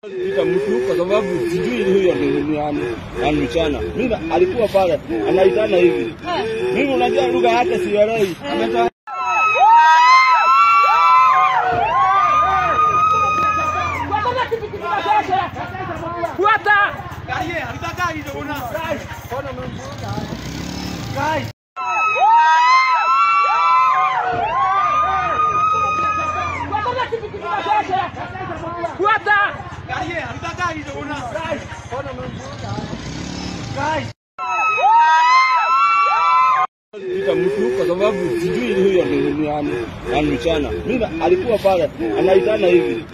Pita mtu kwa sababu sijui huyo ni mchana. Mimi alikuwa pale anaitana hivi. Mimi unajua lugha yake sielewi. Fuata. Gaye, alitaka hizo una. Guys, ona mvuka. Guys. Fuata. Gaye, alitaka hizo una. Guys, ona mvuka. Guys. Pita mtu kwa sababu sijui huyo ni mchana. Mimi alikuwa pale anaitana hivi.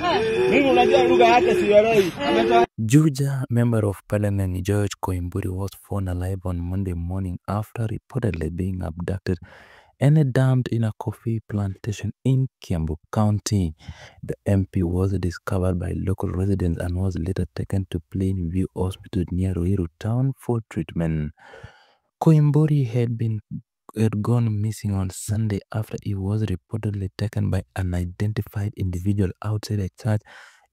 Mimi unajua lugha yake sielewi. Juja Member of Parliament George Koimburi was found alive on Monday morning after reportedly being abducted and dumped in a coffee plantation in Kiambu County. The MP was discovered by local residents and was later taken to Plainview Hospital near Ruiru town for treatment. Koimburi had gone missing on Sunday after he was reportedly taken by an unidentified individual outside a church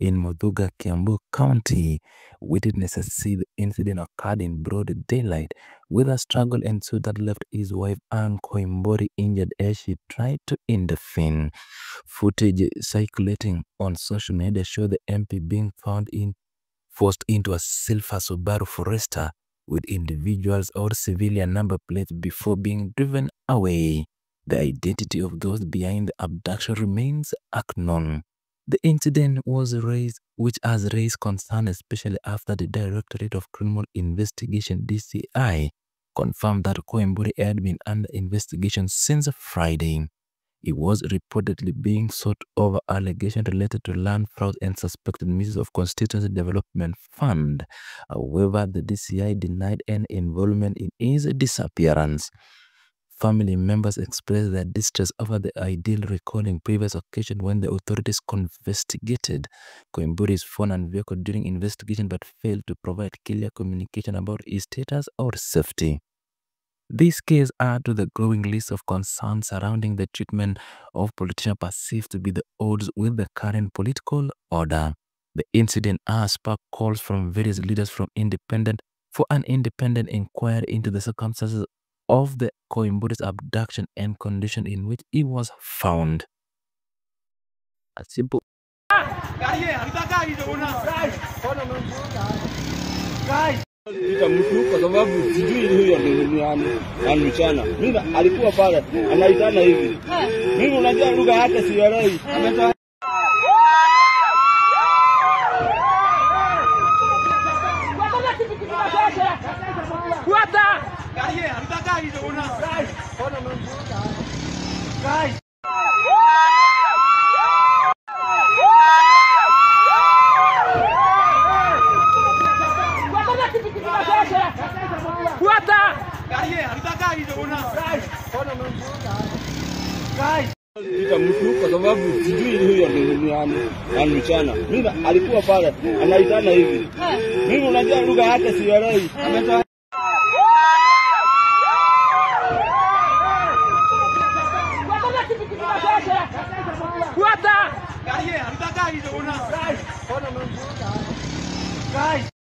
in Muthaiga, Kiambu County. Witnesses say the incident occurred in broad daylight, with a struggle ensued that left his wife Anne Koimburi injured as she tried to intervene. Footage circulating on social media showed the MP being forced into a silver Subaru Forester with individuals or civilian number plates before being driven away. The identity of those behind the abduction remains unknown. The incident which has raised concern, especially after the Directorate of Criminal Investigation (DCI) confirmed that Koimburi had been under investigation since Friday. He was reportedly being sought over allegations related to land fraud and suspected misuse of Constituency Development Fund. However, the DCI denied any involvement in his disappearance. Family members expressed their distress over the ideal, recalling previous occasion when the authorities investigated Koimburi's phone and vehicle during investigation but failed to provide clear communication about his status or safety. This case adds to the growing list of concerns surrounding the treatment of politicians perceived to be at odds with the current political order. The incident has sparked calls from various leaders for an independent inquiry into the circumstances of the Koimburi's abduction and condition in which he was found. A simple. Pita mtu kwa sababu sijui huyo ni mchana. Mimi alikuwa pale anaitana hivi. Mimi unajua lugha yake sielewi. Fuata. Gaye, alitaka hizo una. Guys, ona mvuka. Guys. Fuata. Gaye, alitaka hizo una. Guys, ona mvuka. Guys. Pita mtu kwa sababu sijui huyo ni mchana. Mimi alikuwa pale anaitana hivi. Mimi unajua lugha yake sielewi. Fuata. Gaye, alitaka hizo una. Guys, ona mvuka. Guys.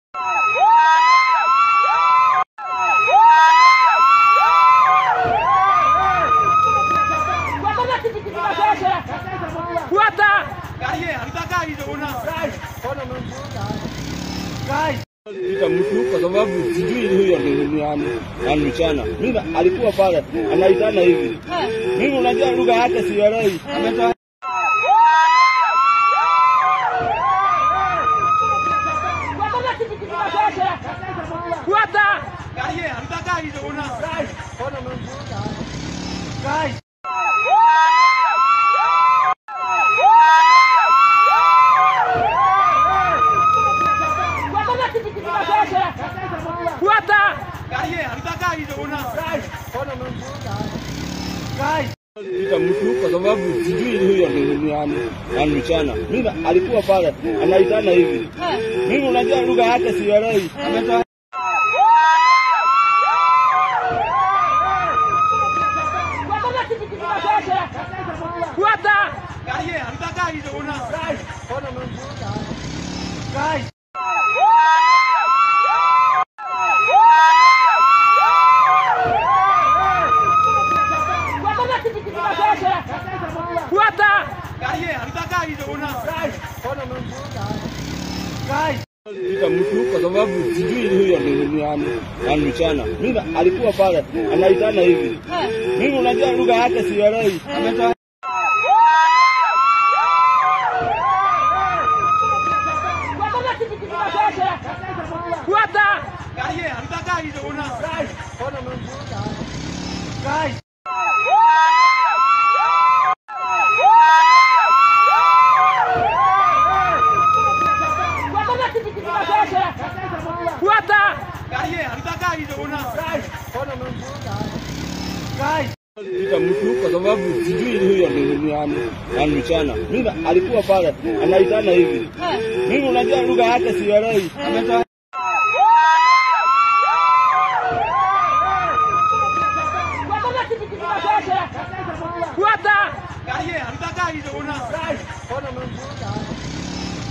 Fuata. Gaye, alitaka hizo una. Guys, ona mvuka. Guys. Pita mtu kwa sababu sijui huyo ni mchana. Mimi alikuwa pale anaitana hivi. Mimi unajua lugha yake sielewi. Fuata. Gaye, alitaka hizo una. Guys, ona mvuka. Guys. Fuata. Gaye, alitaka hizo una. Guys, ona mvuka. Guys. Pita mtu kwa sababu sijui huyo ni mchana. Mimi alikuwa pale anaitana hivi. Mimi unajua lugha yake sielewi. Fuata. Gaye, alitaka hizo una. Guys, ona mvuka. Guys. Fuata! Guys. Nitamshukuru kwa sababu sijui huyo ni mchana. Mimi alikuwa pale anaitana hivi. Mimi unajua lugha yake sielewi. Fuata! Guys. Fuata! Guys. Nitamshukuru kwa sababu sijui huyo ni mchana. Mimi alikuwa pale anaitana hivi. Mimi unajua lugha yake sielewi. Fuata!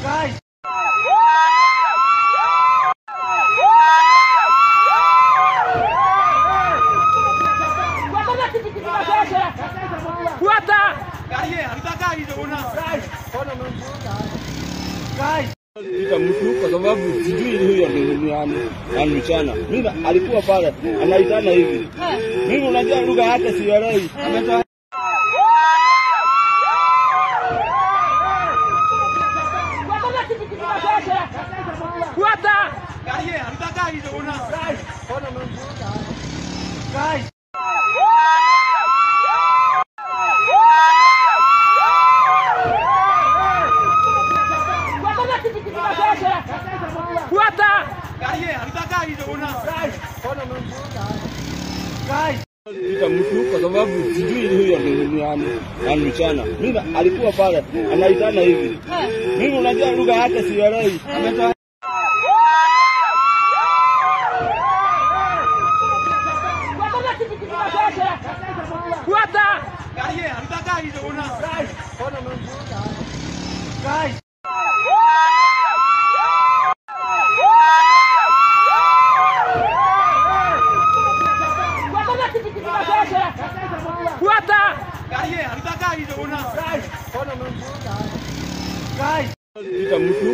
Guys. Fuata! Guys. Nitamshukuru kwa sababu sijui huyo ni mchana. Mimi alikuwa pale anaitana hivi. Mimi unajua lugha yake sielewi. Fuata! Guys. Fuata! Guys. Nitamshukuru kwa sababu sijui huyo ni mchana. Mimi alikuwa pale anaitana hivi. Mimi unajua lugha yake sielewi. Fuata! Guys. Fuata! Guys. Nitamshukuru